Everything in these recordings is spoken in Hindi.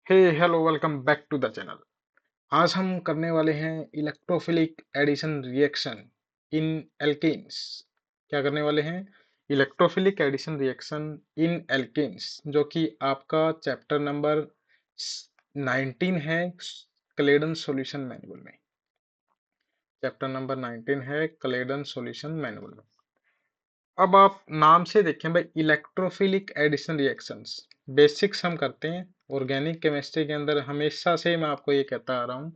Hey hello welcome back to the channel. आज हम करने वाले हैं electrophilic addition reaction in alkenes. क्या करने वाले हैं? Electrophilic addition reaction in alkenes, जो कि आपका चैप्टर नंबर 19 है क्लेडन सॉल्यूशन मैनुअल में। चैप्टर नंबर 19 है क्लेडन सॉल्यूशन मैनुअल में। अब आप नाम से देखें भाई, इलेक्ट्रोफिलिक एडिशन रिएक्शंस बेसिक्स हम करते हैं ऑर्गेनिक केमिस्ट्री के अंदर। हमेशा से मैं आपको ये कहता आ रहा हूँ,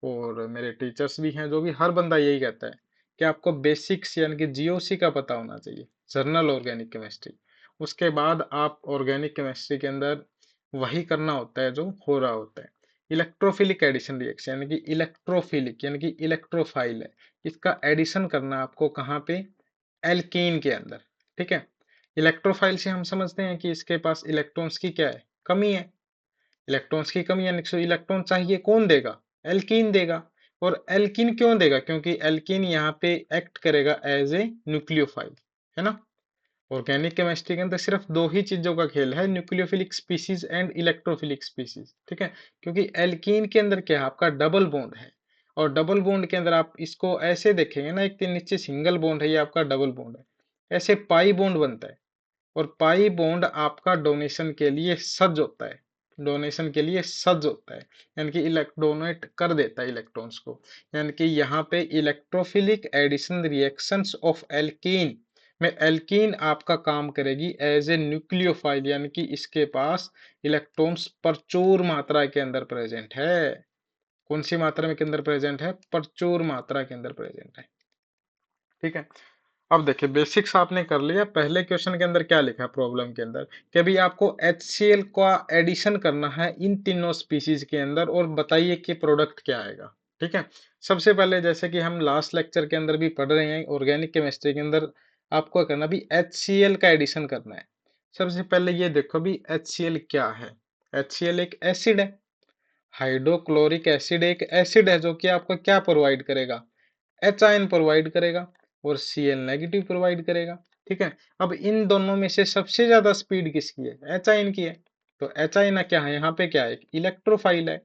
और मेरे टीचर्स भी हैं जो भी हर बंदा यही कहता है कि आपको बेसिक्स यानी कि जीओसी का पता होना चाहिए, जर्नल ऑर्गेनिक केमिस्ट्री। उसके बाद आप ऑर्गेनिक केमिस्ट्री के अंदर वही करना होता है जो हो रहा होता है। इलेक्ट्रोफिलिक एडिशन रिएक्शन यानी कि इलेक्ट्रोफिलिक यानी कि इलेक्ट्रोफाइल है। इसका एडिशन करना आपको कहाँ पे? एल्कीन के अंदर। ठीक है। इलेक्ट्रोफाइल से हम समझते हैं कि इसके पास इलेक्ट्रॉन्स की क्या है? कमी है। इलेक्ट्रॉन्स की कमी यानी कि इलेक्ट्रॉन चाहिए, कौन देगा? एल्कीन देगा। और एल्कीन क्यों देगा? क्योंकि एल्कीन यहाँ पे एक्ट करेगा एज ए न्यूक्लियोफाइल, है ना। ऑर्गेनिक केमिस्ट्री के अंदर सिर्फ दो ही चीजों का खेल है, nucleophilic species and electrophilic species. ठीक है। क्योंकि एल्कीन के अंदर क्या है? आपका डबल बॉन्ड है। और डबल बॉन्ड के अंदर आप इसको ऐसे देखेंगे ना, एक नीचे सिंगल बॉन्ड है, ये आपका डबल बॉन्ड है। ऐसे पाई बॉन्ड बनता है। और पाई बॉन्ड आपका डोनेशन के लिए सज्ज होता है। डोनेशन के लिए सज्ज होता है, यानी कि डोनेट कर देता है इलेक्ट्रॉन्स को। यानी कि यहाँ पे electrophilic addition reactions of alkene में एल्कीन आपका काम करेगी एज ए न्यूक्लियोफाइल, यानी कि इसके पास इलेक्ट्रॉन्स प्रचुर मात्रा के अंदर प्रेजेंट है। कौन सी मात्रा में के अंदर प्रेजेंट है? प्रचुर मात्रा के अंदर प्रेजेंट है। ठीक है। अब देखिए, बेसिक्स आपने कर लिया। पहले क्वेश्चन के अंदर क्या लिखा है प्रॉब्लम के अंदर? कि भाई आपको HCl का एडिशन करना है इन तीनों स्पीसीज के अंदर, और बताइए कि प्रोडक्ट क्या आएगा। ठीक है। सबसे पहले, जैसे कि हम लास्ट लेक्चर के अंदर भी पढ़ रहे हैं, ऑर्गेनिक केमिस्ट्री के अंदर आपको क्या करना भी? HCl का एडिशन करना है। सबसे पहले ये देखो भी, HCl क्या है? HCl एक एसिड है। हाइड्रोक्लोरिक एसिड एक एसिड है जो कि आपको क्या प्रोवाइड करेगा? एच आयन प्रोवाइड करेगा और Cl नेगेटिव प्रोवाइड करेगा। ठीक है। अब इन दोनों में से सबसे ज्यादा स्पीड किसकी है? एच आयन की है। तो एच आयन क्या है? यहाँ पे क्या है? इलेक्ट्रोफाइल है।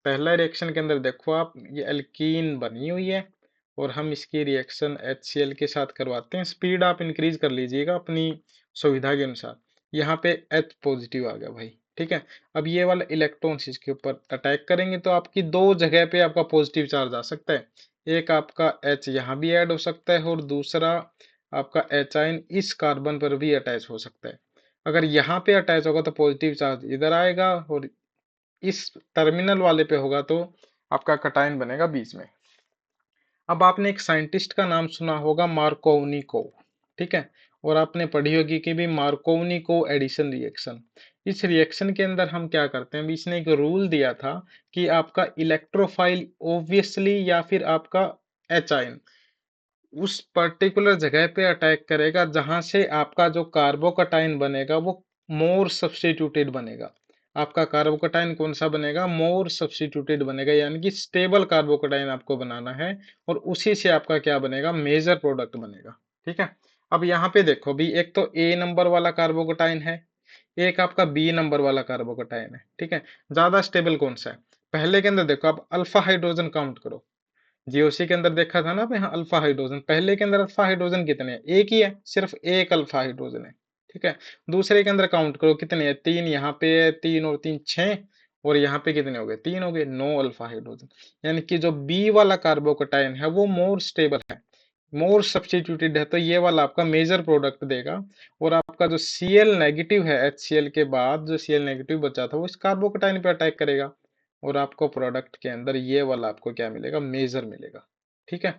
पहला रिएक्शन के अंदर देखो आप, ये एल्कीन बनी हुई है और हम इसकी रिएक्शन HCl के साथ करवाते हैं। स्पीड आप इंक्रीज कर लीजिएगा अपनी सुविधा के अनुसार। यहाँ पे H पॉजिटिव आ गया भाई। ठीक है। अब ये वाला इलेक्ट्रॉन इसके ऊपर अटैक करेंगे तो आपकी दो जगह पे आपका पॉजिटिव चार्ज आ सकता है। एक आपका H यहाँ भी ऐड हो सकता है, और दूसरा आपका H आयन इस कार्बन पर भी अटैच हो सकता है। अगर यहाँ पे अटैच होगा तो पॉजिटिव चार्ज इधर आएगा, और इस टर्मिनल वाले पे होगा तो आपका कटायन बनेगा बीच में। अब आपने एक साइंटिस्ट का नाम सुना होगा, मार्कोवनी को। ठीक है। और आपने पढ़ी होगी कि भी मार्कोवनी को एडिशन रिएक्शन। इस रिएक्शन के अंदर हम क्या करते हैं? इसने एक रूल दिया था कि आपका इलेक्ट्रोफाइल ऑब्वियसली या फिर आपका एच आयन उस पर्टिकुलर जगह पे अटैक करेगा जहां से आपका जो कार्बोकटाइन बनेगा वो मोर सब्स्टिट्यूटेड बनेगा। आपका कार्बोकटाइन कौन सा बनेगा? मोर सब्स्टिट्यूटेड बनेगा, यानी कि स्टेबल कार्बोकटाइन आपको बनाना है, और उसी से आपका क्या बनेगा? मेजर प्रोडक्ट बनेगा। ठीक है। अब यहाँ पे देखो भी, एक तो A नंबर वाला कार्बोकटाइन है, एक आपका B नंबर वाला कार्बोकटाइन है। ठीक है। ज्यादा स्टेबल कौन सा है? पहले के अंदर देखो आप, अल्फा हाइड्रोजन काउंट करो। जीओसी के अंदर देखा था ना पे, हाँ अल्फा हाइड्रोजन। पहले के अंदर अल्फा हाइड्रोजन कितने हैं? एक ही है, सिर्फ एक अल्फा हाइड्रोजन है। ठीक है। दूसरे के अंदर काउंट करो कितने हैं? तीन। यहाँ पे है तीन और तीन छह, और यहाँ पे कितने हो गए? तीन हो गए। No alpha hydrogen. यानी कि जो बी वाला कार्बोकटाइन है वो मोर स्टेबल है, मोर सब्स्टिट्यूटेड है, तो ये वाला आपका मेजर प्रोडक्ट देगा। और आपका जो Cl नेगेटिव है, HCl के बाद जो Cl नेगेटिव बचा था वो इस कार्बोकटाइन पे अटैक करेगा, और आपको प्रोडक्ट के अंदर ये वाला आपको क्या मिलेगा? मेजर मिलेगा। ठीक है।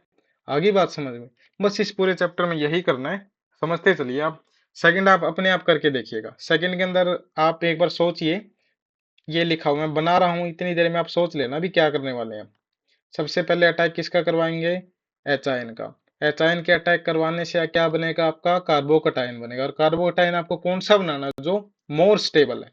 आगे बात समझ में? बस इस पूरे चैप्टर में यही करना है, समझते चलिए आप। सेकंड आप अपने आप करके देखिएगा। सेकंड के अंदर आप एक बार सोचिए, ये लिखा हुआ मैं बना रहा हूँ, इतनी देर में आप सोच लेना भी क्या करने वाले हैं। सबसे पहले अटैक किसका करवाएंगे? एच आयन का। एच आयन के अटैक करवाने से क्या बनेगा? आपका कार्बोकटाइन बनेगा, और कार्बोकटाइन आपको कौन सा बनाना है? जो मोर स्टेबल है।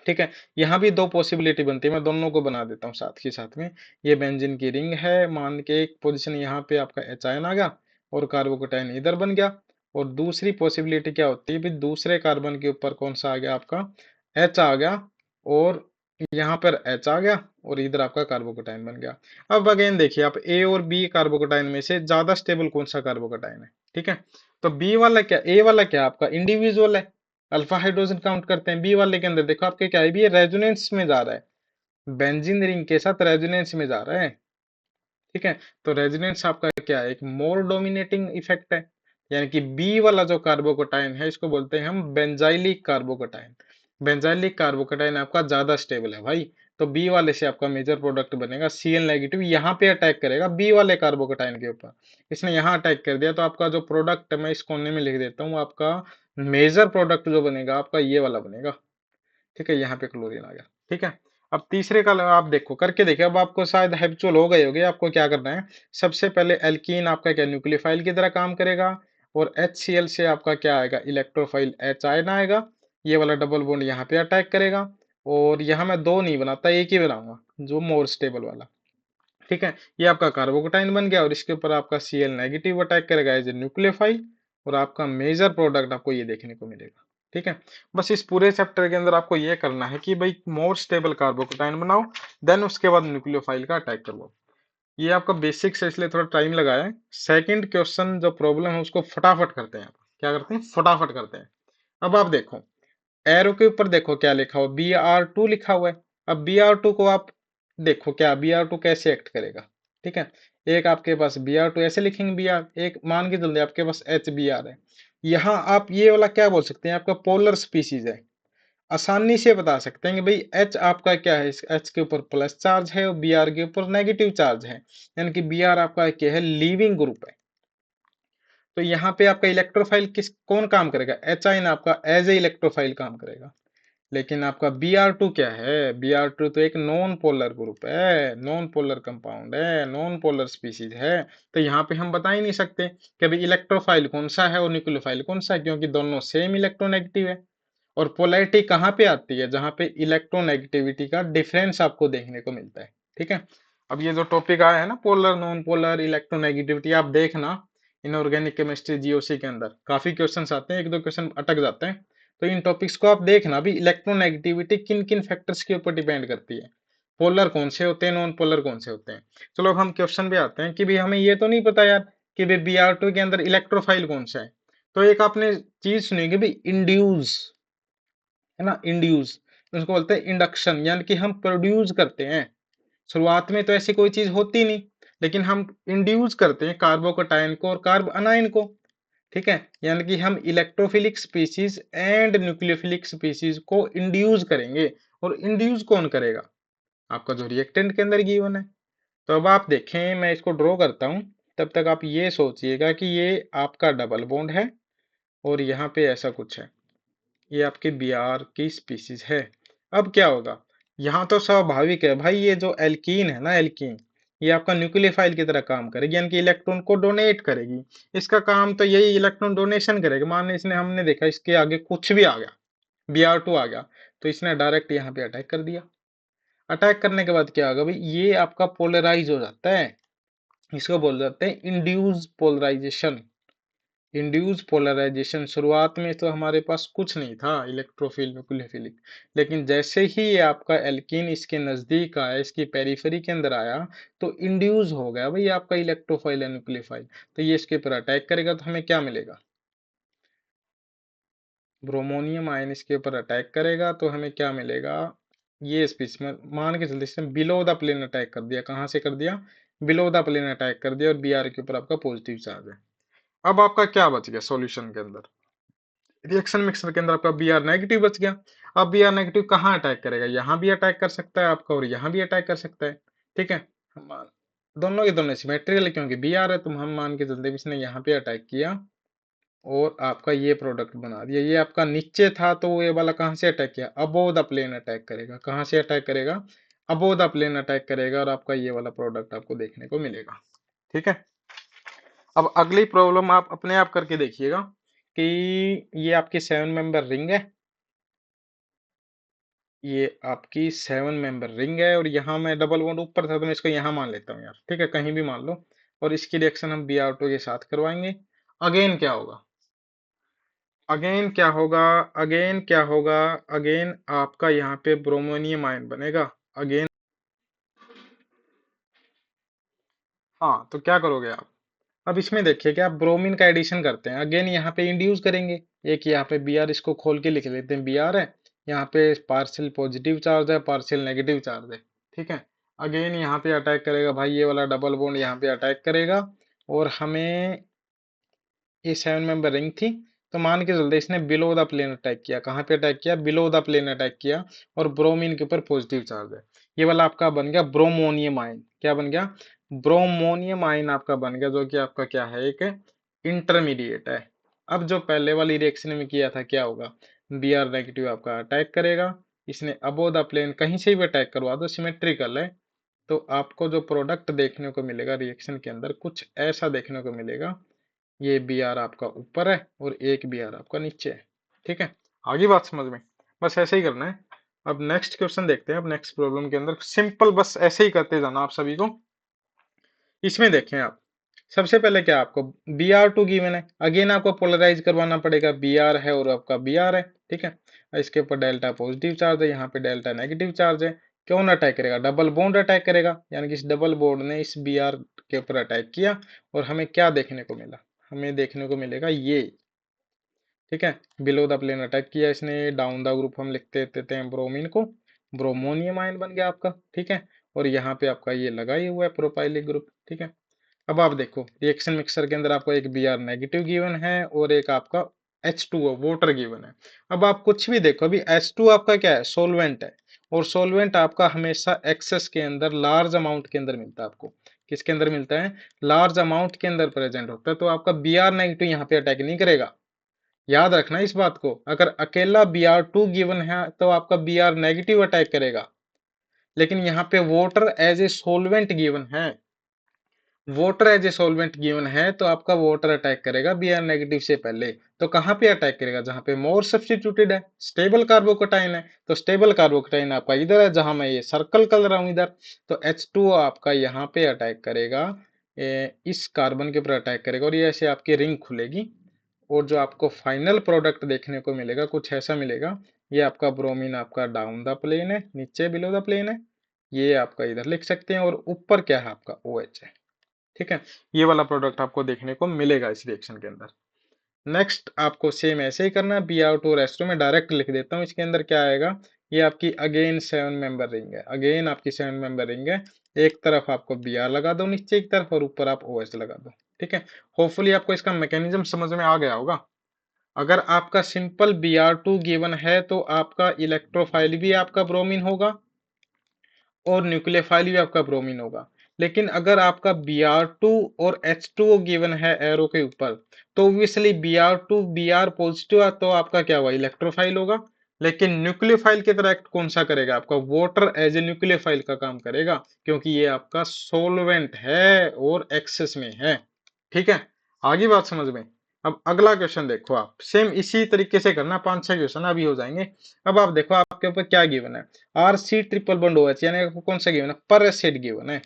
ठीक है। यहाँ भी दो पॉसिबिलिटी बनती है, मैं दोनों को बना देता हूँ साथ ही साथ में। ये बेंजीन की रिंग है, मान के एक पोजीशन यहाँ पे आपका एच आयन आ गया और कार्बोकटाइन इधर बन गया। और दूसरी पॉसिबिलिटी क्या होती है भी? दूसरे कार्बन के ऊपर कौन सा आ गया? आपका एच आ गया, और यहाँ पर H आ गया और इधर आपका कार्बोकेटाइन बन गया। अब अगेन देखिए आप A और B कार्बोकेटाइन में से ज्यादा स्टेबल कौन सा कार्बोकेटाइन है, ठीक है। तो B वाला क्या, A वाला क्या आपका इंडिविजुअल है, अल्फा हाइड्रोजन काउंट करते हैं। B वाले के अंदर देखो आपके क्या है, भी रेजोनेंस में जा रहा है, बेंजीन रिंग के साथ रेजोनेंस में जा रहा है, ठीक है। तो रेजोनेंस आपका क्या है, एक मोर डोमिनेटिंग इफेक्ट है, यानी कि बी वाला जो कार्बोकेटाइन है इसको बोलते हैं हम बेंजाइलिक कार्बोकेटाइन। बेंजाइलिक कार्बोकेटाइन आपका ज्यादा स्टेबल है भाई। तो बी वाले से आपका मेजर प्रोडक्ट बनेगा Cl नेगेटिव, यहाँ पे अटैक करेगा बी वाले कार्बोकेटाइन के ऊपर। इसने यहाँ अटैक कर दिया तो आपका जो प्रोडक्ट है मैं इस कोने में लिख देता हूँ, आपका मेजर प्रोडक्ट जो बनेगा आपका ये वाला बनेगा, ठीक है। यहाँ पे क्लोरीन आ गया, ठीक है। अब तीसरे का आप देखो करके देखिए, अब आपको शायद हैबिचुअल हो गए होगे। आपको क्या करना है, सबसे पहले एल्कीन आपका क्या न्यूक्लियोफाइल की तरह काम करेगा, और HCl से आपका क्या आएगा, इलेक्ट्रोफाइल H आयन आएगा। ये वाला डबल बॉन्ड यहाँ पे अटैक करेगा, और यहाँ मैं दो नहीं बनाता, एक ही बनाऊंगा जो मोर स्टेबल वाला, ठीक है। ये आपका कार्बोकेटाइन बन गया, और इसके ऊपर आपका Cl नेगेटिव अटैक करेगा एज ए न्यूक्लियोफाइल, और आपका मेजर प्रोडक्ट आपको ये देखने को मिलेगा, ठीक है। बस इस पूरे चैप्टर के अंदर आपको ये करना है कि भाई मोर स्टेबल कार्बोकेटाइन बनाओ, देन उसके बाद न्यूक्लियोफाइल का अटैक करवाओ। ये आपका बेसिक्स है इसलिए थोड़ा टाइम लगा है। सेकंड क्वेश्चन जो प्रॉब्लम है उसको फटाफट करते हैं, क्या करते हैं, फटाफट करते हैं। अब आप देखो एरो के ऊपर देखो क्या लिखा हुआ, Br2 लिखा हुआ है। अब Br2 को आप देखो क्या Br2 कैसे एक्ट करेगा, ठीक है। एक आपके पास Br2 ऐसे लिखेंगे Br, एक मान के चलते आपके पास HBr है। यहाँ आप ये वाला क्या बोल सकते हैं, आपका पोलर स्पीसीज है। आसानी से बता सकते हैं कि भाई H आपका क्या है, इस H के ऊपर प्लस चार्ज है और Br के ऊपर नेगेटिव चार्ज है, यानी कि Br आपका क्या है, लीविंग ग्रुप है। तो यहाँ पे आपका इलेक्ट्रोफाइल किस कौन काम करेगा, एच आइन आपका एज ए इलेक्ट्रोफाइल काम करेगा। लेकिन आपका Br2 क्या है, Br2 तो एक नॉन पोलर ग्रुप है, नॉन पोलर कंपाउंड है, नॉन पोलर स्पीसीज है। तो यहाँ पे हम बता ही नहीं सकते कि अभी इलेक्ट्रोफाइल कौन सा है और न्यूक्लियोफाइल कौन सा है, क्योंकि दोनों सेम इलेक्ट्रोनेगेटिव है। और पोलैरिटी कहाँ पे आती है, जहाँ पे इलेक्ट्रोनेगेटिविटी का डिफरेंस आपको देखने को मिलता है, ठीक है। अब ये जो टॉपिक आया है ना, पोलर नॉन पोलर इलेक्ट्रोनेगेटिविटी, आप देखना इनऑर्गेनिक केमिस्ट्री जीओसी के अंदर काफी क्वेश्चंस आते हैं, एक दो क्वेश्चन अटक जाते हैं। तो इन टॉपिक्स को आप देखना भी, इलेक्ट्रोनेगेटिविटी किन किन फैक्टर्स के ऊपर डिपेंड करती है, पोलर कौन से होते हैं, नॉन पोलर कौन से होते हैं। चलो अब हम क्वेश्चन पे आते हैं कि भाई हमें ये तो नहीं पता यार कि भाई Br2 के अंदर इलेक्ट्रोफाइल कौन सा है। तो एक आपने चीज सुनी कि भाई इंड्यूस, है ना, इंड्यूस, उसको बोलते हैं इंडक्शन, यानी कि हम प्रोड्यूस करते हैं। शुरुआत में तो ऐसी कोई चीज होती नहीं, लेकिन हम इंड्यूस करते हैं कार्बोकेटाइन को और कार्ब अनाइन को, ठीक है। यानी कि हम electrophilic species and nucleophilic species को इंड्यूस करेंगे। और इंड्यूस कौन करेगा, आपका जो रिएक्टेंट के अंदर गिवन है। तो अब आप देखें, मैं इसको ड्रॉ करता हूं, तब तक आप ये सोचिएगा कि ये आपका डबल बॉन्ड है, और यहाँ पे ऐसा कुछ है, ये आपके Br की स्पीसीज है। अब क्या होगा, यहाँ तो स्वाभाविक है भाई, ये जो एल्कीन है ना, एल्कीन, ये आपका न्यूक्लियोफाइल की तरह काम करेगी, यानी कि इलेक्ट्रॉन को डोनेट करेगी। इसका काम तो यही इलेक्ट्रॉन डोनेशन करेगा। मान ली इसने, हमने देखा इसके आगे कुछ भी आ गया, Br2 आ गया, तो इसने डायरेक्ट यहाँ पे अटैक कर दिया। अटैक करने के बाद क्या होगा भाई, ये आपका पोलराइज हो जाता है, इसको बोल जाते हैं इंड्यूस पोलराइजेशन। इंड्यूस पोलराइजेशन, शुरुआत में तो हमारे पास कुछ नहीं था इलेक्ट्रोफिल न्यूक्लियोफिलिक, लेकिन जैसे ही ये आपका एल्कीन इसके नजदीक आया, इसकी पेरिफेरी के अंदर आया, तो इंड्यूस हो गया भाई आपका इलेक्ट्रोफाइल या न्यूक्लियोफाइल। तो ये इसके ऊपर अटैक करेगा तो हमें क्या मिलेगा, ब्रोमोनियम आयन इसके ऊपर अटैक करेगा तो हमें क्या मिलेगा, ये स्पीच में मान के चलते इसने बिलो द प्लेन अटैक कर दिया। कहाँ से कर दिया, बिलो द प्लेन अटैक कर दिया, और Br के ऊपर आपका पॉजिटिव चार्ज है। अब आपका क्या बच गया सॉल्यूशन के अंदर, रिएक्शन मिक्सर के अंदर आपका Br नेगेटिव बच गया। अब Br नेगेटिव कहाँ अटैक करेगा, यहाँ भी अटैक कर सकता है आपका, और यहाँ भी अटैक कर सकता है, ठीक है। दोनों के दोनों सिमेट्रिकल है, क्योंकि Br है, तो हम मान के चलते इसने यहाँ पे अटैक किया और आपका ये प्रोडक्ट बना दिया। ये आपका नीचे था तो ये वाला कहाँ से अटैक किया, अबोव द प्लेन अटैक करेगा। कहाँ से अटैक करेगा, अबोव द प्लेन अटैक करेगा, और आपका ये वाला प्रोडक्ट आपको देखने को मिलेगा, ठीक है। अब अगली प्रॉब्लम आप अपने आप करके देखिएगा कि ये आपकी 7 मेंबर रिंग है, ये आपकी 7 मेंबर रिंग है, और यहाँ मैं डबल बॉन्ड ऊपर था तो मैं इसको यहाँ मान लेता हूँ यार, ठीक है, कहीं भी मान लो। और इसकी रिएक्शन हम Br2 के साथ करवाएंगे। अगेन क्या होगा, अगेन क्या होगा, अगेन क्या होगा, अगेन आपका यहाँ पे ब्रोमोनियम आयन बनेगा अगेन। हाँ, तो क्या करोगे आप, अब इसमें देखिए कि आप ब्रोमीन का एडिशन करते हैं, अगेन यहाँ पे इंड्यूस करेंगे। एक यहाँ पे बी आर, इसको खोल के लिख लेते हैं, बी आर है यहाँ पे, पार्शियल पॉजिटिव चार्ज है, पार्शियल नेगेटिव चार्ज है, ठीक है। अगेन यहाँ पे अटैक करेगा भाई, ये वाला डबल बॉन्ड यहाँ पे अटैक करेगा, और हमें ये 7 मेंबर रिंग थी, तो मान के चलते इसने बिलो द प्लेन अटैक किया। कहाँ पे अटैक किया, बिलो द प्लेन अटैक किया, और ब्रोमीन के ऊपर पॉजिटिव चार्ज है। ये वाला आपका बन गया ब्रोमोनियम आयन। क्या बन गया, ब्रोमोनियम आयन आपका बन गया, जो कि आपका क्या है, एक इंटरमीडिएट है। अब जो पहले वाली रिएक्शन में किया था, क्या होगा, बी आर नेगेटिव आपका अटैक करेगा, इसने अबो द प्लेन कहीं से भी अटैक करवा दो, सिमेट्रिकल है, तो आपको जो प्रोडक्ट देखने को मिलेगा रिएक्शन के अंदर, कुछ ऐसा देखने को मिलेगा। ये बी आर आपका ऊपर है और एक बी आर आपका नीचे है, ठीक है। आगे बात समझ में, बस ऐसे ही करना है। अब नेक्स्ट क्वेश्चन देखते हैं। अब नेक्स्ट प्रॉब्लम के अंदर सिंपल बस ऐसे ही करते जाना आप सभी को। इसमें देखें आप, सबसे पहले क्या आपको बी आर टू गिवन है, अगेन आपको पोलराइज करवाना पड़ेगा, बी आर है और आपका बी आर है, ठीक है। इसके ऊपर डेल्टा पॉजिटिव चार्ज है, यहाँ पे डेल्टा नेगेटिव चार्ज है। कौन अटैक करेगा, डबल बॉन्ड अटैक करेगा, यानी कि इस डबल बॉन्ड ने इस बी आर के ऊपर अटैक किया, और हमें क्या देखने को मिला, हमें देखने को मिलेगा ये, ठीक है। बिलो द प्लेन अटैक किया इसने, डाउन द ग्रुप हम लिखते देते हैं ब्रोमीन को, ब्रोमोनियम आयन बन गया आपका, ठीक है। और यहाँ पे आपका ये लगा ही हुआ है प्रोपाइलिक ग्रुप, ठीक है। अब आप देखो रिएक्शन मिक्सर के अंदर आपको एक बी आर नेगेटिव गिवन है और एक आपका H2O वाटर गिवन है। अब आप कुछ भी देखो, अभी H2 आपका क्या है, सोलवेंट है, और सोलवेंट आपका हमेशा एक्सेस के अंदर, लार्ज अमाउंट के अंदर मिलता है आपको। किसके अंदर मिलता है, लार्ज अमाउंट के अंदर प्रेजेंट होता है, तो आपका बी आर नेगेटिव यहाँ पे अटैक नहीं करेगा। याद रखना इस बात को, अगर अकेला बी आर टू गिवन है तो आपका बी आर नेगेटिव अटैक करेगा, लेकिन यहाँ पे water as a solvent given है, water as a solvent given है, तो आपका वाटर अटैक करेगा बी आर नेगेटिव से पहले। तो कहाँ पे अटैक करेगा, जहां पे मोर सब्स्टिट्यूटेड है, स्टेबल कार्बोकेटाइन है, तो स्टेबल कार्बोकेटाइन आपका इधर है, जहां मैं ये सर्कल कर रहा हूं इधर। तो H2O आपका यहाँ पे अटैक करेगा, इस कार्बन के ऊपर अटैक करेगा, और ये ऐसे आपकी रिंग खुलेगी, और जो आपको फाइनल प्रोडक्ट देखने को मिलेगा कुछ ऐसा मिलेगा। ये आपका ब्रोमीन आपका डाउन द प्लेन है, नीचे बिलो द प्लेन है, ये आपका इधर लिख सकते हैं, और ऊपर क्या है आपका OH है, ठीक है। ये वाला प्रोडक्ट आपको देखने को मिलेगा इस रिएक्शन के अंदर। नेक्स्ट आपको सेम ऐसे ही करना है, बी आर टू और एस टू में डायरेक्ट लिख देता हूँ, इसके अंदर क्या आएगा, ये आपकी अगेन 7 मेंबर रिंग है, अगेन आपकी 7 मेंबर रिंग है। एक तरफ आपको बी आर लगा दो नीचे की तरफ, और ऊपर आप ओ एस लगा दो, ठीक है। होपफुली आपको इसका मैकेनिज्म समझ में आ गया होगा। अगर आपका simple B R two given है, तो आपका इलेक्ट्रोफाइल भी आपका ब्रोमीन होगा, और न्यूक्लियोफाइल भी आपका ब्रोमीन होगा। लेकिन अगर आपका Br2 और H2O गिवन है एरो के ऊपर, तो ऑब्वियसली Br2 Br पॉजिटिव है, तो आपका क्या हुआ, इलेक्ट्रोफाइल होगा। लेकिन न्यूक्लियोफाइल की तरह एक्ट कौन सा करेगा, आपका वाटर एज ए न्यूक्लियोफाइल का काम करेगा, क्योंकि ये आपका सोलवेंट है और एक्सेस में है, ठीक है। आगे बात समझ में। अब अगला क्वेश्चन देखो आप, सेम इसी तरीके से करना, 5-6 क्वेश्चन अभी हो जाएंगे। अब आप देखो आपके ऊपर क्या गिवन है, R C triple bond OH, यानी आपको कौन सा गिवन है, पर एसिड गिवन है,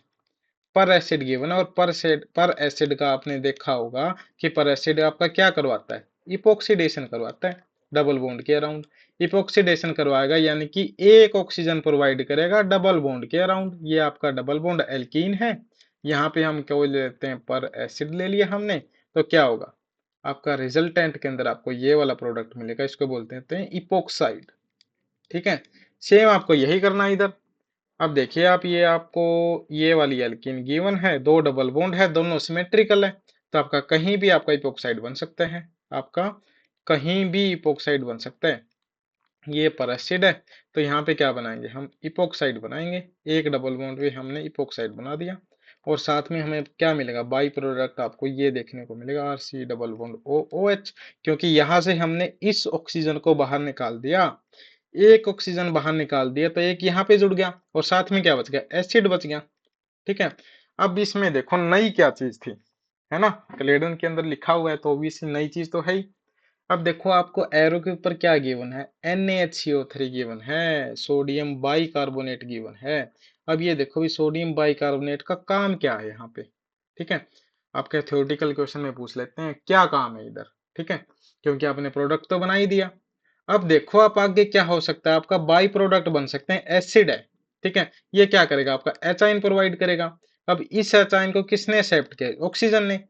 पर एसिड गिवन है। और पर एसिड का आपने देखा होगा कि पर एसिड आपका क्या करवाता है, इपोक्सीडेशन करवाता है, डबल बॉन्ड के अराउंड इपोक्सीडेशन करवाएगा, यानी कि एक ऑक्सीजन प्रोवाइड करेगा डबल बॉन्ड के अराउंड। ये आपका डबल बॉन्ड एल्कीन है, यहाँ पे हम क्या ले लेते हैं, पर एसिड ले लिया हमने, तो क्या होगा, आपका रिजल्टेंट के अंदर आपको ये वाला प्रोडक्ट मिलेगा, इसको बोलते हैं इपोक्साइड, ठीक है। सेम आपको यही करना है इधर। अब देखिए आप, ये आपको ये वाली एल्कीन गिवन है, दो डबल बॉन्ड है, दोनों सिमेट्रिकल है, तो आपका कहीं भी आपका इपोक्साइड बन सकता है, आपका कहीं भी इपोक्साइड बन सकता है। ये पर एसिड है, तो यहाँ पे क्या बनाएंगे, हम इपोक्साइड बनाएंगे, एक डबल बॉन्ड पे हमने इपोक्साइड बना दिया, और साथ में हमें क्या मिलेगा, बाई प्रोडक्ट आपको ये देखने को मिलेगा, R C double bond O H, क्योंकि यहाँ से हमने इस ऑक्सीजन को बाहर निकाल दिया, एक ऑक्सीजन बाहर निकाल दिया, तो एक यहाँ पे जुड़ गया, और साथ में क्या बच गया, एसिड बच गया, ठीक है। अब इसमें देखो नई क्या चीज थी, है ना, क्लेडन के अंदर लिखा हुआ है, तो ऑब्वियसली नई चीज तो है ही। अब देखो आपको एरो के ऊपर क्या गिवन है, NaHCO3 गिवन है, सोडियम बाइकार्बोनेट गिवन है। अब ये देखो भी सोडियम बाइकार्बोनेट का काम क्या है यहाँ पे, ठीक है। आपके थ्योरेटिकल क्वेश्चन में पूछ लेते हैं क्या काम है इधर, ठीक है। क्योंकि आपने प्रोडक्ट तो बना ही दिया। अब देखो आप आगे क्या हो सकता है, आपका बाई प्रोडक्ट बन सकते हैं, एसिड है, ठीक है। ये क्या करेगा, आपका एचाइन प्रोवाइड करेगा। अब इस एचाइन को किसने एक्सेप्ट किया, ऑक्सीजन ने,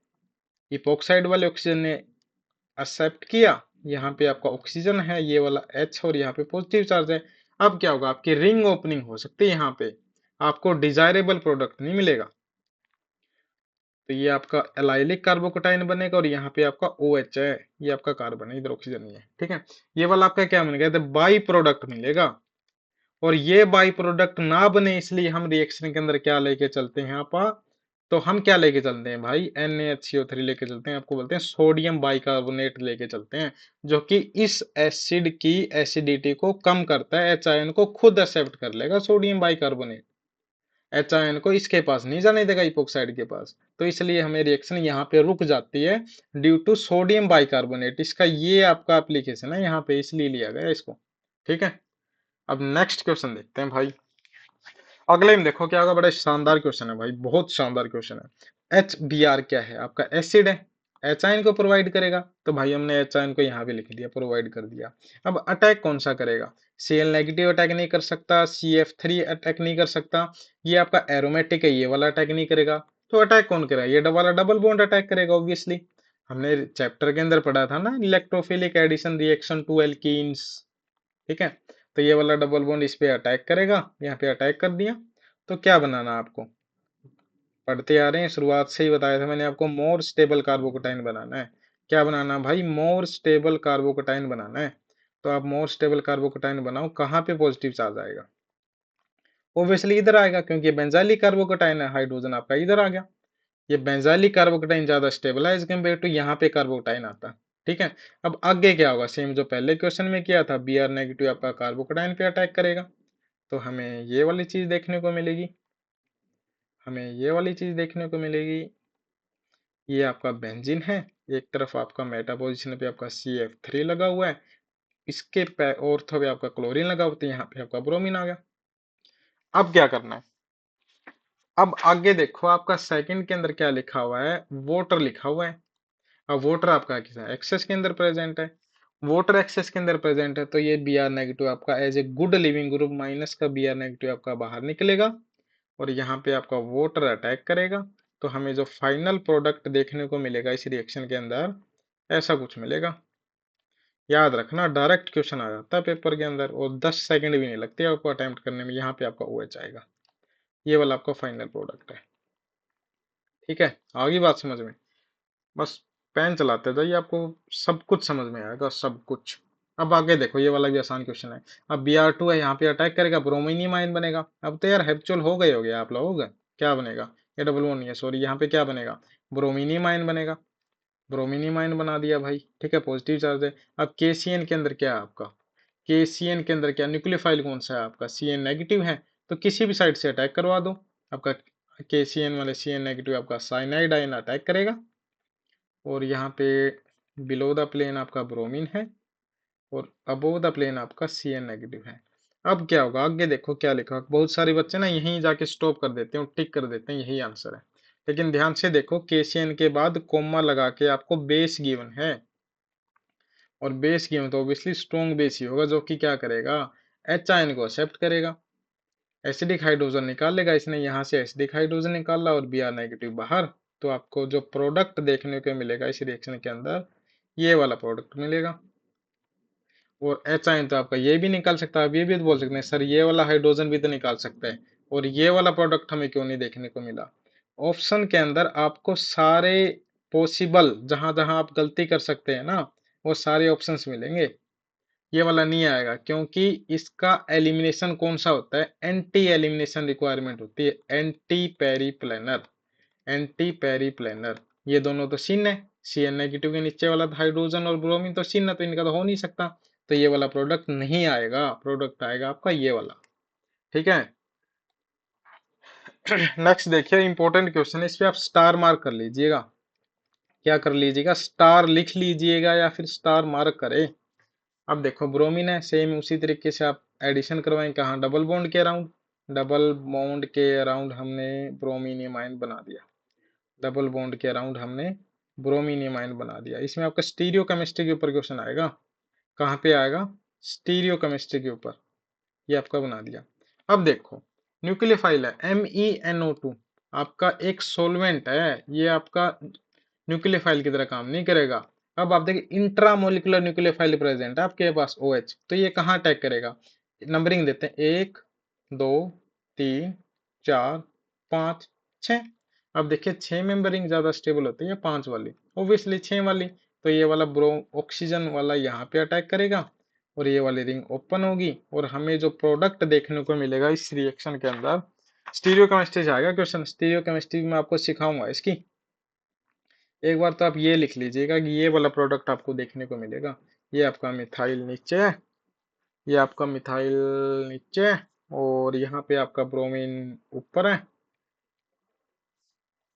इपोक्साइड वाले ऑक्सीजन ने एक्सेप्ट किया। यहाँ पे आपका ऑक्सीजन है, ये वाला H, और यहाँ पे पॉजिटिव चार्ज है। अब क्या होगा, आपकी रिंग ओपनिंग हो सकती है, यहाँ पे आपको डिजायरेबल प्रोडक्ट नहीं मिलेगा। तो ये आपका एलाइलिक कार्बोकेटाइन बनेगा, और यहाँ पे आपका OH है, ये आपका कार्बन है, इधर ऑक्सीजन नहीं है, ठीक है। ये वाला आपका क्या बनेगा, तो बाई प्रोडक्ट मिलेगा। और ये बाई प्रोडक्ट ना बने इसलिए हम रिएक्शन के अंदर क्या लेके चलते हैं आपा, तो हम क्या लेके चलते हैं भाई, NaHCO3 लेके चलते हैं, आपको बोलते हैं सोडियम बाइकार्बोनेट लेके चलते हैं, जो कि इस एसिड की एसिडिटी को कम करता है, एच आयन को खुद एक्सेप्ट कर लेगा सोडियम बाइकार्बोनेट, एच आयन को इसके पास नहीं जाने देगा, इपोक्साइड के पास। तो इसलिए हमें रिएक्शन यहाँ पे रुक जाती है ड्यू टू सोडियम बाइकार्बोनेट। इसका ये आपका एप्लीकेशन है यहाँ पे, इसलिए लिया गया इसको, ठीक है। अब नेक्स्ट क्वेश्चन देखते हैं भाई। अगले में देखो क्या होगा, बड़ा शानदार क्वेश्चन है भाई, बहुत शानदार क्वेश्चन है। HBr क्या है, आपका एसिड है, एच आयन को प्रोवाइड करेगा। तो भाई हमने एच आयन को यहाँ पे लिख दिया, प्रोवाइड कर दिया। अब अटैक कौन सा करेगा, Cl नेगेटिव अटैक नहीं कर सकता, CF3 अटैक नहीं कर सकता, ये आपका एरोमेटिक है, ये वाला अटैक नहीं करेगा। तो अटैक कौन करेगा, ये वाला डबल बॉन्ड अटैक करेगा ऑब्वियसली। हमने चैप्टर के अंदर पढ़ा था ना, electrophilic addition reaction to alkenes, ठीक है। तो ये वाला डबल बॉन्ड इस पे अटैक करेगा, यहाँ पे अटैक कर दिया। तो क्या बनाना आपको, पढ़ते आ रहे हैं, शुरुआत से ही बताया था मैंने आपको, मोर स्टेबल कार्बोकेटाइन बनाना है। क्या बनाना भाई, मोर स्टेबल कार्बोकेटाइन बनाना है। तो आप मोर स्टेबल कार्बोकेटाइन बनाओ, कहाँ पे पॉजिटिव चार्ज आएगा, ओब्वियसली इधर आएगा, क्योंकि बेंजाइलिक कार्बोकेटाइन है, हाइड्रोजन आपका इधर आ गया। ये बेंजाइलिक कार्बोकेटाइन ज्यादा स्टेबल है एज कम्पेयर टू यहाँ पे कार्बोकेटाइन आता है, ठीक है। अब आगे क्या होगा, सेम जो पहले क्वेश्चन में किया था, Br नेगेटिव आपका कार्बोकेटाइन पे अटैक करेगा। तो हमें ये वाली चीज देखने को मिलेगी, हमें ये वाली चीज देखने को मिलेगी। ये आपका बेंजीन है, एक तरफ आपका मेटा पोजिशन पे आपका CF3 लगा हुआ है, इसके ऑर्थो पे आपका क्लोरीन लगा हुआ है, तो यहाँ पे आपका ब्रोमीन आ गया। अब क्या करना है, अब आगे देखो आपका सेकंड के अंदर क्या लिखा हुआ है, वाटर लिखा हुआ है। अब वाटर आपका किस एक्सेस के अंदर प्रेजेंट है, वाटर एक्सेस के अंदर प्रेजेंट है, तो ये Br नेगेटिव आपका as a good living group minus का Br नेगेटिव आपका बाहर निकलेगा, और यहाँ पे आपका वाटर अटैक करेगा। तो हमें जो फाइनल प्रोडक्ट देखने को मिलेगा इस रिएक्शन के अंदर, ऐसा कुछ मिलेगा। याद रखना, डायरेक्ट क्वेश्चन आ जाता है पेपर के अंदर, और 10 सेकंड भी नहीं लगते आपको अटेम्प्ट करने में। यहाँ पे आपका OH आएगा, ये वाला आपका फाइनल प्रोडक्ट है, ठीक है। आगे बात समझ में, बस पेन चलाते जाइए, आपको सब कुछ समझ में आएगा, सब कुछ। अब आगे देखो, ये वाला भी आसान क्वेश्चन है। अब Br2 है, यहाँ पे अटैक करेगा, ब्रोमीनियम आयन बनेगा। अब तो यार हैप्चुअल हो गए होगे आप लोग, क्या बनेगा, ये डबल बॉन्ड नहीं है सॉरी, यहाँ पे क्या बनेगा, ब्रोमीनियम आयन बनेगा। ब्रोमीनियम आयन बना दिया भाई, ठीक है, पॉजिटिव चार्ज है। अब KCN के अंदर क्या है आपका, KCN के अंदर क्या न्यूक्लियोफाइल कौन सा है आपका, CN नेगेटिव है, तो किसी भी साइड से अटैक करवा दो। आपका KCN वाले CN नेगेटिव आपका साइनाइड आयन अटैक करेगा, और यहाँ पे बिलो द प्लेन आपका ब्रोमीन है, और अबोव द प्लेन आपका CN नेगेटिव है। अब क्या होगा, आगे देखो क्या लिखा, बहुत सारे बच्चे ना यहीं जाके स्टॉप कर देते हैं और टिक कर देते हैं, यही आंसर है। लेकिन ध्यान से देखो, KCN के बाद कोमा लगा के आपको बेस गिवन है, और बेस गिवन तो ऑब्वियसली स्ट्रॉन्ग बेस ही होगा, जो कि क्या करेगा, एच आयन को एक्सेप्ट करेगा, एसिडिक हाइड्रोजन निकाल लेगा। इसने यहाँ से एसिडिक हाइड्रोजन निकाला और Br नेगेटिव बाहर। तो आपको जो प्रोडक्ट देखने को मिलेगा इस रिएक्शन के अंदर, ये वाला प्रोडक्ट मिलेगा। और एच आयन तो आपका ये भी निकाल सकता है, आप ये भी तो बोल सकते हैं सर ये वाला हाइड्रोजन भी तो निकाल सकता है, और ये वाला प्रोडक्ट हमें क्यों नहीं देखने को मिला। ऑप्शन के अंदर आपको सारे पॉसिबल, जहां जहां आप गलती कर सकते हैं ना, वो सारे ऑप्शंस मिलेंगे। ये वाला नहीं आएगा, क्योंकि इसका एलिमिनेशन कौन सा होता है, एंटी एलिमिनेशन रिक्वायरमेंट होती है, एंटी पेरीप्लेनर, एंटी पेरीप्लेनर। ये दोनों तो सिन है, CN नेगेटिव के नीचे वाला हाइड्रोजन और ब्रोमीन तो सिन है, तो इनका तो हो नहीं सकता। तो ये वाला प्रोडक्ट नहीं आएगा, प्रोडक्ट आएगा आपका ये वाला, ठीक है। नेक्स्ट देखिए, इंपॉर्टेंट क्वेश्चन है, इस पे आप स्टार मार्क कर लीजिएगा। क्या कर लीजिएगा, स्टार लिख लीजिएगा या फिर स्टार मार्क करें। अब देखो ब्रोमीन है, सेम उसी तरीके से आप एडिशन करवाएं, कहाँ, डबल बॉन्ड के अराउंड, डबल बॉन्ड के अराउंड हमने ब्रोमीनियम आयन बना दिया, डबल बॉन्ड के अराउंड हमने ब्रोमीनियम आयन बना दिया। इसमें आपका स्टीरियो केमिस्ट्री के ऊपर क्वेश्चन आएगा। कहाँ पे आएगा? स्टीरियो केमिस्ट्री के ऊपर। ये आपका बना दिया। अब देखो न्यूक्लियोफाइल है MEnO2, आपका एक सोलवेंट है, ये आपका न्यूक्लियोफाइल की तरह काम नहीं करेगा। अब आप देखिए इंट्रामोलिकुलर न्यूक्लियोफाइल प्रेजेंट है आपके पास OH, तो ये कहाँ अटैक करेगा? नंबरिंग देते हैं 1 2 3 4 5 6। अब देखिए 6 मेंबरिंग ज्यादा स्टेबल होती है 5 वाली, ऑब्वियसली 6 वाली। तो ये वाला ब्रो ऑक्सीजन वाला यहाँ पे अटैक करेगा और ये वाली रिंग ओपन होगी और हमें जो प्रोडक्ट देखने को मिलेगा इस रिएक्शन के अंदर, स्टीरियो केमिस्ट्री से आएगा क्वेश्चन। स्टीरियो केमिस्ट्री में आपको सिखाऊंगा इसकी। एक बार तो आप ये लिख लीजिएगा कि ये वाला प्रोडक्ट आपको देखने को मिलेगा। ये आपका मिथाइल नीचे है, ये आपका मिथाइल नीचे है और यहाँ पे आपका ब्रोमीन ऊपर है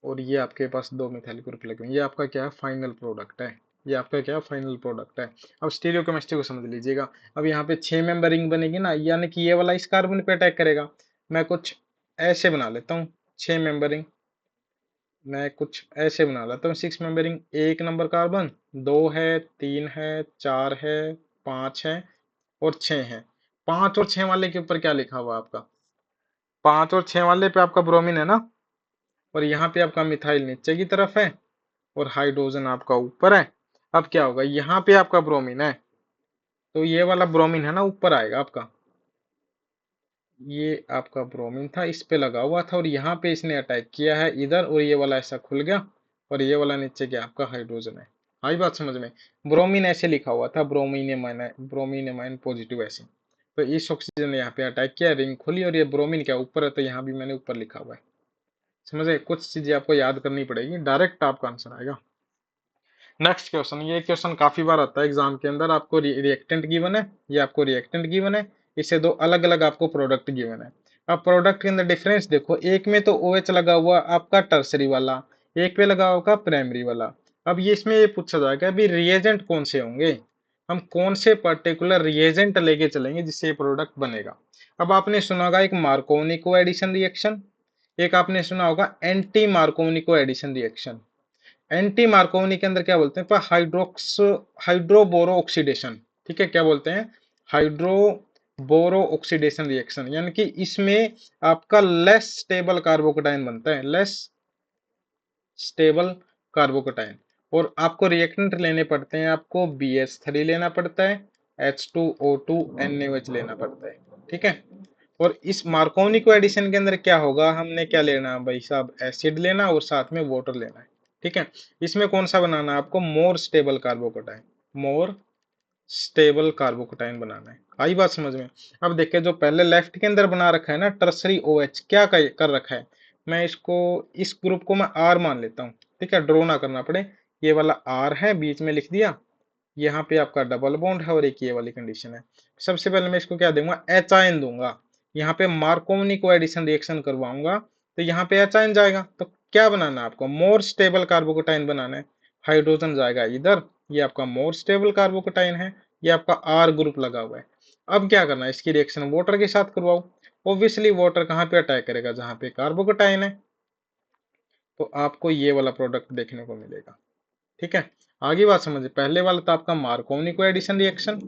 और ये आपके पास 2 मिथाइल ग्रुप लगे हुए हैं। ये आपका क्या है? फाइनल प्रोडक्ट है। ये आपका क्या फाइनल प्रोडक्ट है। अब स्टीरियो केमिस्ट्री को समझ लीजिएगा। अब यहाँ पे 6 मेंबर रिंग बनेगी ना, यानी कि ये वाला इस कार्बन पे अटैक करेगा। मैं कुछ ऐसे बना लेता हूँ 6 मेंबर रिंग, मैं कुछ ऐसे बना लेता हूँ 6 मेंबरिंग। 1 नंबर कार्बन, 2 है, 3 है, 4 है, 5 है और 6 है। 5 और 6 वाले के ऊपर क्या लिखा हुआ आपका? 5 और 6 वाले पे आपका ब्रोमीन है ना, और यहाँ पे आपका मिथाइल नीचे की तरफ है और हाइड्रोजन आपका ऊपर है। अब क्या होगा? यहाँ पे आपका ब्रोमीन है तो ये वाला ब्रोमीन है ना ऊपर आएगा आपका। ये आपका ब्रोमीन था, इस पे लगा हुआ था और यहाँ पे इसने अटैक किया है इधर, और ये वाला ऐसा खुल गया और ये वाला नीचे क्या आपका हाइड्रोजन है। आई बात समझ में? ब्रोमीन ऐसे लिखा हुआ था, ब्रोमीन पॉजिटिव ऐसे। तो इस ऑक्सीजन ने यहाँ पे अटैक किया, रिंग खुली और ये ब्रोमीन क्या ऊपर है, तो यहाँ भी मैंने ऊपर लिखा हुआ है। समझे? कुछ चीजें आपको याद करनी पड़ेगी, डायरेक्ट आपका आंसर आएगा। नेक्स्ट क्वेश्चन, ये क्वेश्चन काफी बार आता है एग्जाम के अंदर। आपको रिएक्टेंट गिवन है, ये आपको रिएक्टेंट गिवन है, इससे 2 अलग अलग आपको प्रोडक्ट गिवन है। अब प्रोडक्ट के अंदर डिफरेंस देखो, एक में तो OH लगा हुआ आपका टर्सरी वाला, एक पे लगा होगा प्राइमरी वाला। अब ये इसमें ये पूछा जाएगा अभी रिएजेंट कौन से होंगे, हम कौन से पर्टिकुलर रिएजेंट लेके चलेंगे जिससे ये प्रोडक्ट बनेगा। अब आपने सुना होगा एक मार्कोनिको एडिशन रिएक्शन, एक आपने सुना होगा anti Markovnikov addition reaction. Anti Markovnikov के अंदर क्या बोलते हैं? Hydroboro oxidation. ठीक है, क्या बोलते हैं? हाइड्रोबोरो ऑक्सीडेशन रिएक्शन, यानी कि इसमें आपका लेस स्टेबल कार्बोकेटाइन बनता है, लेस स्टेबल कार्बोकेटाइन। और आपको रिएक्टेंट लेने पड़ते हैं, आपको BH3 लेना पड़ता है, H2O2 NaOH लेना पड़ता है। ठीक है, और इस मार्कोनी को एडिशन के अंदर क्या होगा, हमने क्या लेना है भाई साहब? एसिड लेना और साथ में वाटर लेना है। ठीक है, इसमें कौन सा बनाना है आपको? More stable carbocation, more stable carbocation बनाना है। आई बात समझ में? अब देखिए जो पहले लेफ्ट के अंदर बना रखा है ना टर्सरी OH, क्या कर रखा है? मैं इसको, इस ग्रुप को मैं R मान लेता हूँ। ठीक है, ड्रॉ ना करना पड़े। ये वाला R है, बीच में लिख दिया। यहाँ पे आपका डबल बॉन्ड है और एक ये वाली कंडीशन है। सबसे पहले मैं इसको क्या दूंगा? HN दूंगा। यहाँ पे मार्कोनी को एडिशन रिएक्शन करवाऊंगा तो यहाँ पे HN जाएगा। तो क्या बनाना है आपको? मोर स्टेबल कार्बोकेटाइन बनाना है। हाइड्रोजन जाएगा इधर, ये आपका मोर स्टेबल कार्बोकेटाइन है, ये आपका R ग्रुप लगा हुआ है। अब क्या करना है? इसकी रिएक्शन वाटर के साथ करवाओ। ऑब्वियसली वाटर कहाँ पे अटैक करेगा? जहाँ पे कार्बोकेटाइन है। तो आपको ये वाला प्रोडक्ट देखने को मिलेगा। ठीक है, आगे बात समझिए। पहले वाला तो आपका मार्कोनिको एडिशन रिएक्शन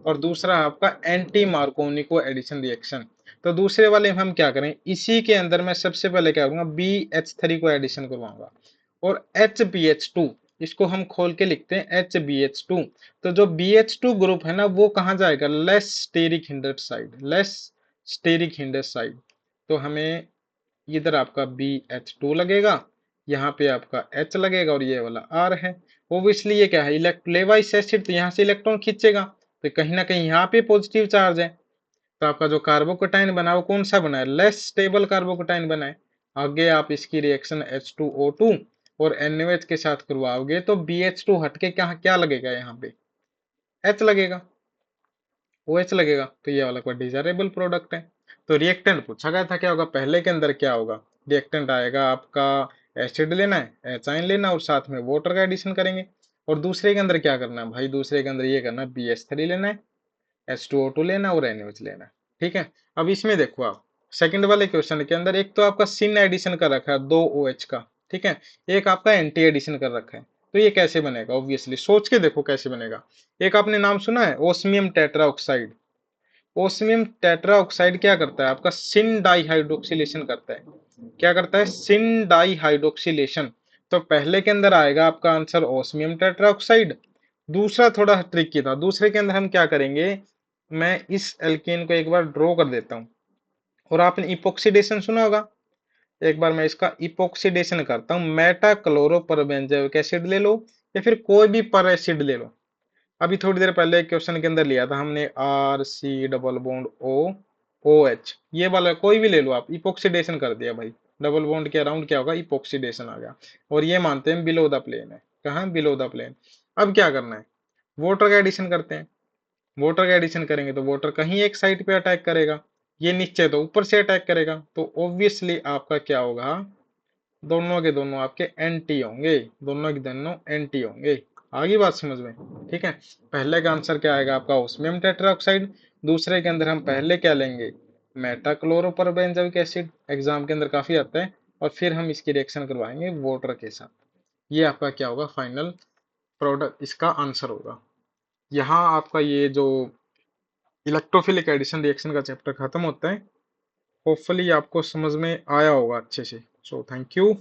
और दूसरा आपका एंटी मार्कोनिको एडिशन रिएक्शन। तो दूसरे वाले में हम क्या करें? इसी के अंदर मैं सबसे पहले क्या करूंगा? BH3 को एडिशन करवाऊंगा और HBH2, इसको हम खोल के लिखते हैं HBH2। तो जो BH2 ग्रुप है ना वो कहाँ जाएगा? Less steric hindered side, less steric hindered side. तो हमें इधर आपका BH2 लगेगा, यहाँ पे आपका H लगेगा और ये वाला R है। ओब्वियसली ये क्या है? लेवाइस एसिड, तो यहाँ से इलेक्ट्रॉन खींचेगा, तो कहीं ना कहीं यहाँ पे पॉजिटिव चार्ज है। तो आपका जो कार्बोकेटाइन बना वो कौन सा बना है? लेस स्टेबल कार्बोकेटाइन बना है। आगे आप इसकी रिएक्शन H2O2 और NaOH के साथ करवाओगे तो BH2 हट के क्या क्या लगेगा? यहाँ पे H लगेगा, OH लगेगा। तो ये वाला कोई डिजायरेबल प्रोडक्ट है। तो रिएक्टेंट पूछा गया था क्या होगा? पहले के अंदर क्या होगा? रिएक्टेंट आएगा आपका एसिड लेना है, एचाइन लेना और साथ में वाटर का एडिशन करेंगे। और दूसरे के अंदर क्या करना है भाई? दूसरे के अंदर ये करना है BH3 लेना है, H2O2 लेना है और NaOH लेना है। ठीक है, अब इसमें देखो आप सेकंड वाले क्वेश्चन के अंदर एक तो आपका सिन एडिशन कर रखा है 2 OH का। ठीक है, एक आपका एंटी एडिशन कर रखा है। तो ये कैसे बनेगा, ऑब्वियसली सोच के देखो कैसे बनेगा। एक आपने नाम सुना है osmium tetra oxide. Osmium tetra oxide क्या करता है, आपका सिन डाइहाइड्रोक्सिलेशन करता है। क्या करता है, सिन डाइहाइड्रोक्सिलेशन। तो पहले के अंदर आएगा आपका आंसर ओस्मियम टेट्रा ऑक्साइड। दूसरा थोड़ा ट्रिकी था, दूसरे के अंदर हम क्या करेंगे, मैं इस एल्केन को एक बार ड्रॉ कर देता हूँ। और आपने इपोक्सीडेशन सुना होगा, एक बार मैं इसका इपोक्सीडेशन करता हूँ। मेटा क्लोरोपरबेंजोइक एसिड ले लो या फिर कोई भी पर एसिड ले लो। अभी थोड़ी देर पहले क्वेश्चन के अंदर लिया था हमने R C double bond O O H, ये वाला कोई भी ले लो आप, इपोक्सीडेशन कर दिया भाई। डबल बॉन्ड के अराउंड क्या होगा, इपोक्सीडेशन आ गया। और ये मानते हैं बिलो द प्लेन है, कहाँ बिलो द प्लेन। अब क्या करना है, वाटर का एडिशन करते हैं। वाटर का एडिशन करेंगे तो वाटर कहीं एक साइड पे अटैक करेगा, ये नीचे तो ऊपर से अटैक करेगा, तो ऑब्वियसली आपका क्या होगा, दोनों के दोनों आपके एंटी होंगे, दोनों के दोनों एंटी होंगे। आगे बात समझ में, ठीक है। पहले का आंसर क्या आएगा आपका ओस्मियम टेट्राऑक्साइड। दूसरे के अंदर हम पहले क्या लेंगे, मेटा क्लोरोपरबेंजोइक एसिड, एग्जाम के अंदर काफी आता है। और फिर हम इसकी रिएक्शन करवाएंगे वाटर के साथ। ये आपका क्या होगा, फाइनल प्रोडक्ट इसका आंसर होगा। यहाँ आपका ये जो इलेक्ट्रोफिलिक एडिशन रिएक्शन का चैप्टर खत्म होता है। होपफुली आपको समझ में आया होगा अच्छे से। So thank you.